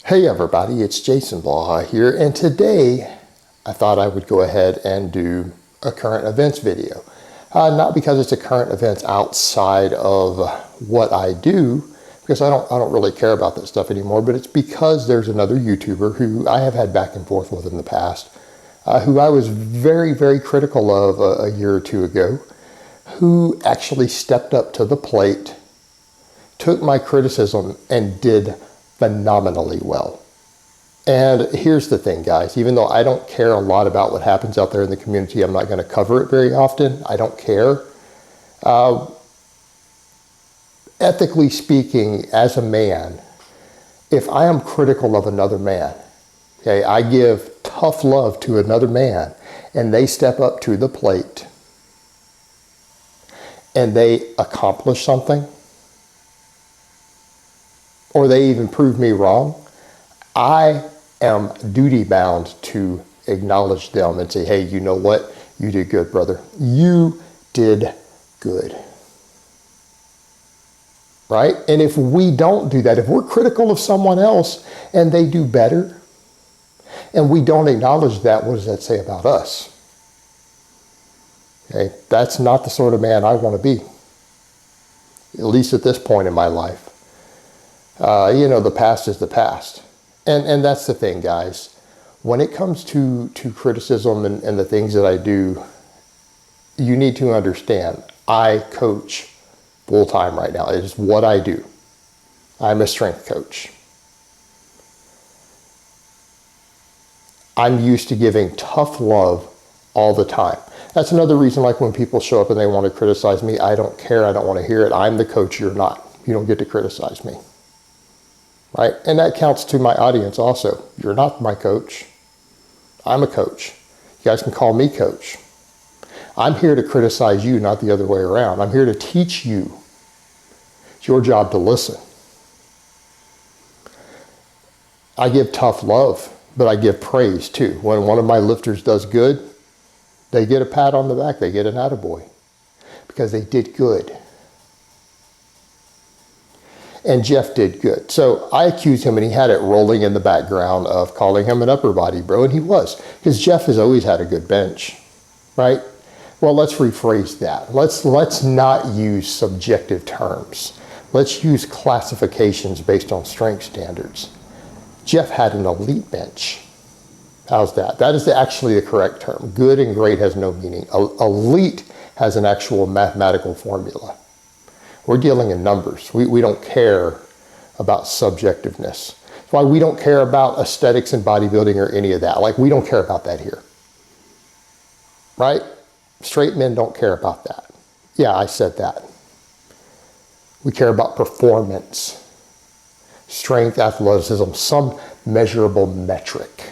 Hey everybody, it's Jason Blaha here, and today I thought I would go ahead and do a current events video. Not because it's a current events outside of what I do, because I don't really care about that stuff anymore, but it's because there's another YouTuber who I have had back and forth with in the past, who I was very, very critical of a year or two ago, who actually stepped up to the plate, took my criticism, and did phenomenally well. And here's the thing, guys, even though I don't care a lot about what happens out there in the community, I'm not going to cover it very often. I don't care. Ethically speaking, as a man, if I am critical of another man, okay, I give tough love to another man, and they step up to the plate and they accomplish something, or they even prove me wrong, I am duty bound to acknowledge them and say, hey, you know what? You did good, brother. You did good. Right? And if we don't do that, if we're critical of someone else and they do better, and we don't acknowledge that, what does that say about us? Okay, that's not the sort of man I want to be, at least at this point in my life. The past is the past. And that's the thing, guys. When it comes to criticism and the things that I do, you need to understand, I coach full time right now. It is what I do. I'm a strength coach. I'm used to giving tough love all the time. That's another reason, like when people show up and they want to criticize me, I don't care. I don't want to hear it. I'm the coach. You're not. You don't get to criticize me. Right? And that counts to my audience also. You're not my coach. I'm a coach. You guys can call me coach. I'm here to criticize you, not the other way around. I'm here to teach you. It's your job to listen. I give tough love, but I give praise too. When one of my lifters does good, they get a pat on the back. They get an attaboy because they did good. And Jeff did good. So I accused him, and he had it rolling in the background of calling him an upper body bro, and he was, because Jeff has always had a good bench, right? Well, let's rephrase that. Let's not use subjective terms. Let's use classifications based on strength standards. Jeff had an elite bench. How's that? That is actually the correct term. Good and great has no meaning. Elite has an actual mathematical formula. We're dealing in numbers. We don't care about subjectiveness. That's why we don't care about aesthetics and bodybuilding or any of that. Like, we don't care about that here. Right? Straight men don't care about that. Yeah, I said that. We care about performance, strength, athleticism, some measurable metric.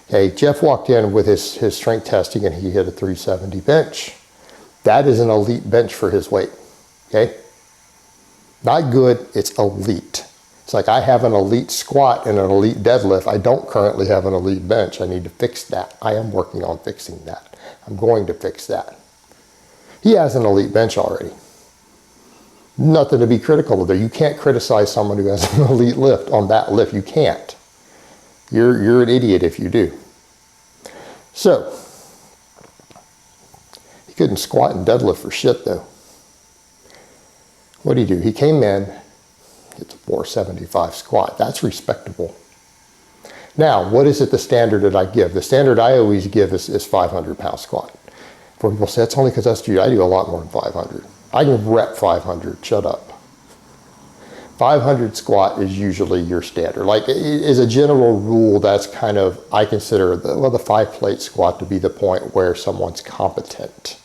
Okay, Jeff walked in with his strength testing and he hit a 370 bench. That is an elite bench for his weight. Okay? Not good, it's elite. It's like I have an elite squat and an elite deadlift. I don't currently have an elite bench. I need to fix that. I am working on fixing that. I'm going to fix that. He has an elite bench already. Nothing to be critical of there. You can't criticize someone who has an elite lift on that lift. You can't. You're an idiot if you do. So, he couldn't squat and deadlift for shit though. What did he do? He came in, it's a 475 squat. That's respectable. Now, what is it the standard that I give? The standard I always give is 500 pound squat. For people say, that's only because that's you. I do a lot more than 500. I can rep 500, shut up. 500 squat is usually your standard. Like, as a general rule, that's kind of, I consider the 5 plate squat to be the point where someone's competent.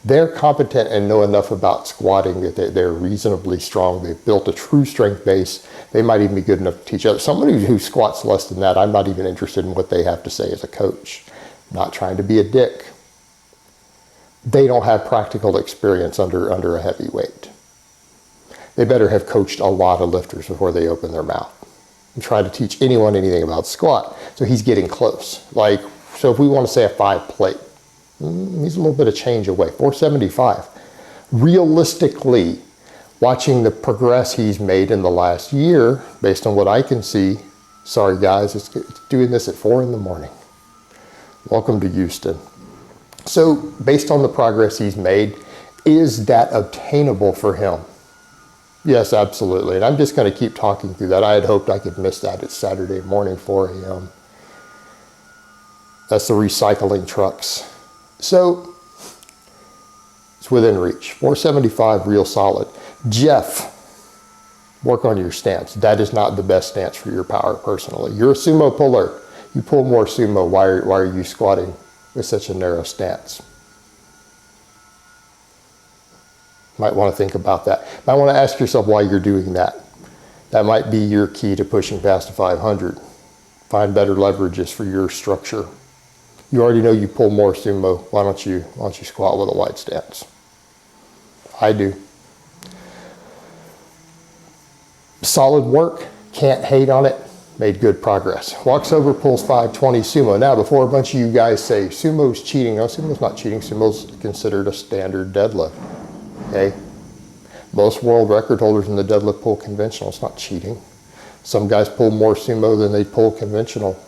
They're competent and know enough about squatting that they're reasonably strong. They've built a true strength base. They might even be good enough to teach others. Somebody who squats less than that, I'm not even interested in what they have to say as a coach. I'm not trying to be a dick. They don't have practical experience under a heavy weight. They better have coached a lot of lifters before they open their mouth and try to teach anyone anything about squat. So he's getting close. Like, so if we want to say a 5 plate, he's a little bit of change away, 475. Realistically, watching the progress he's made in the last year, based on what I can see, Sorry guys, it's doing this at 4 in the morning. Welcome to Houston. So based on the progress he's made, is that obtainable for him? Yes, absolutely. And I'm just going to keep talking through that. I had hoped I could miss that. It's Saturday morning, 4 a.m. That's the recycling trucks. So it's within reach. 475 real solid. Jeff, work on your stance. That is not the best stance for your power personally. You're a sumo puller. You pull more sumo. Why are you squatting with such a narrow stance? Might want to think about that. Might want to ask yourself why you're doing that. That might be your key to pushing past the 500. Find better leverages for your structure. You already know you pull more sumo. Why don't you squat with a wide stance? I do. Solid work. Can't hate on it. Made good progress. Walks over, pulls 520 sumo. Now, before a bunch of you guys say sumo's cheating, no, sumo's not cheating. Sumo's considered a standard deadlift. Okay? Most world record holders in the deadlift pull conventional. It's not cheating. Some guys pull more sumo than they pull conventional.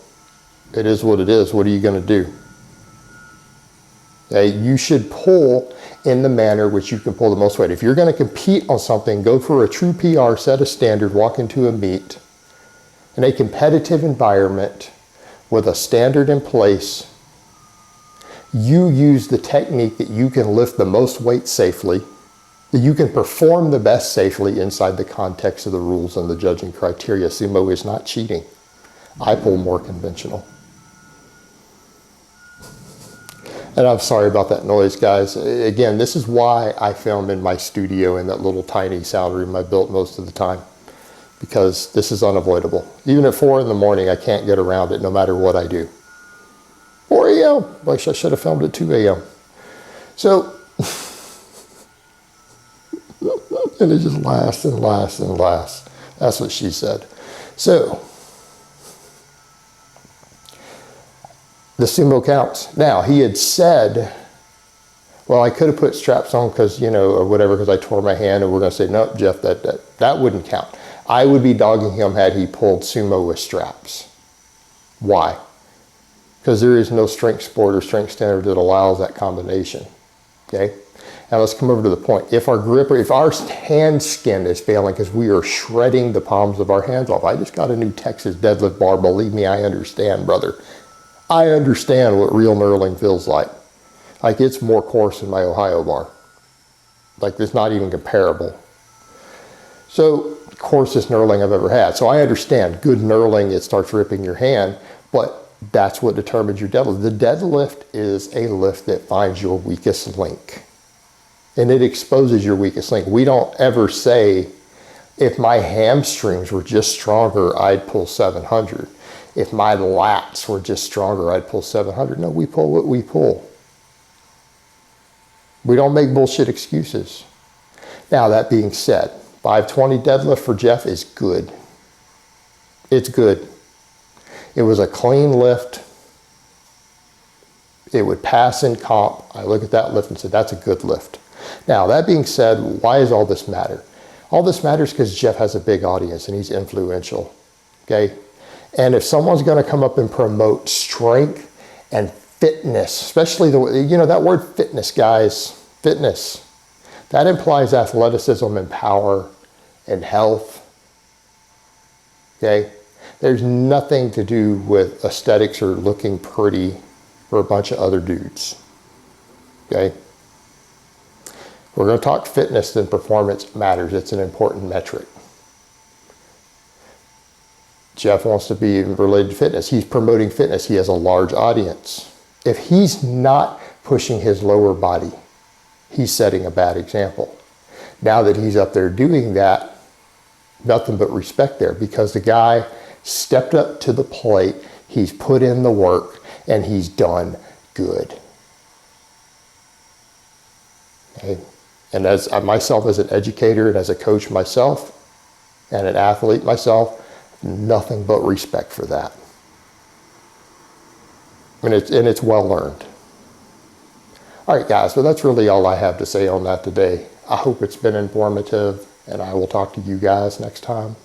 It is what it is. What are you going to do? Okay? You should pull in the manner which you can pull the most weight. If you're going to compete on something, go for a true PR, set a standard, walk into a meet in a competitive environment with a standard in place. You use the technique that you can lift the most weight safely, that you can perform the best safely inside the context of the rules and the judging criteria. Sumo is not cheating. I pull more conventional. And I'm sorry about that noise, guys. Again, this is why I film in my studio in that little tiny sound room I built most of the time, because this is unavoidable. Even at 4 in the morning, I can't get around it no matter what I do. 4 a.m. I should have filmed at 2 a.m. So, and it just lasts and lasts and lasts. That's what she said. So, the sumo counts. Now, he had said, well, I could have put straps on because, you know, or whatever, because I tore my hand, and we're going to say, nope, Jeff, that wouldn't count. I would be dogging him had he pulled sumo with straps. Why? Because there is no strength sport or strength standard that allows that combination. Okay? Now let's come over to the point. If our grip, or if our hand skin is failing because we are shredding the palms of our hands off. I just got a new Texas deadlift bar. Believe me, I understand, brother. I understand what real knurling feels like. Like, it's more coarse than my Ohio bar. Like, it's not even comparable. So, coarsest knurling I've ever had. So I understand good knurling, it starts ripping your hand, but that's what determines your deadlift. The deadlift is a lift that finds your weakest link. And it exposes your weakest link. We don't ever say, if my hamstrings were just stronger, I'd pull 700. If my lats were just stronger, I'd pull 700. No, we pull what we pull. We don't make bullshit excuses. Now, that being said, 520 deadlift for Jeff is good. It's good. It was a clean lift. It would pass in comp. I look at that lift and say, that's a good lift. Now, that being said, why does all this matter? All this matters because Jeff has a big audience and he's influential. Okay? And if someone's going to come up and promote strength and fitness, especially that word fitness, guys, fitness, that implies athleticism and power and health. Okay? There's nothing to do with aesthetics or looking pretty for a bunch of other dudes. Okay? We're going to talk fitness, then performance matters. It's an important metric. Jeff wants to be related to fitness. He's promoting fitness. He has a large audience. If he's not pushing his lower body, he's setting a bad example. Now that he's up there doing that, nothing but respect there, because the guy stepped up to the plate, he's put in the work, and he's done good. Okay? And as myself, as an educator and as a coach myself, and an athlete myself, nothing but respect for that. And it's well earned. All right, guys, so that's really all I have to say on that today. I hope it's been informative, and I will talk to you guys next time.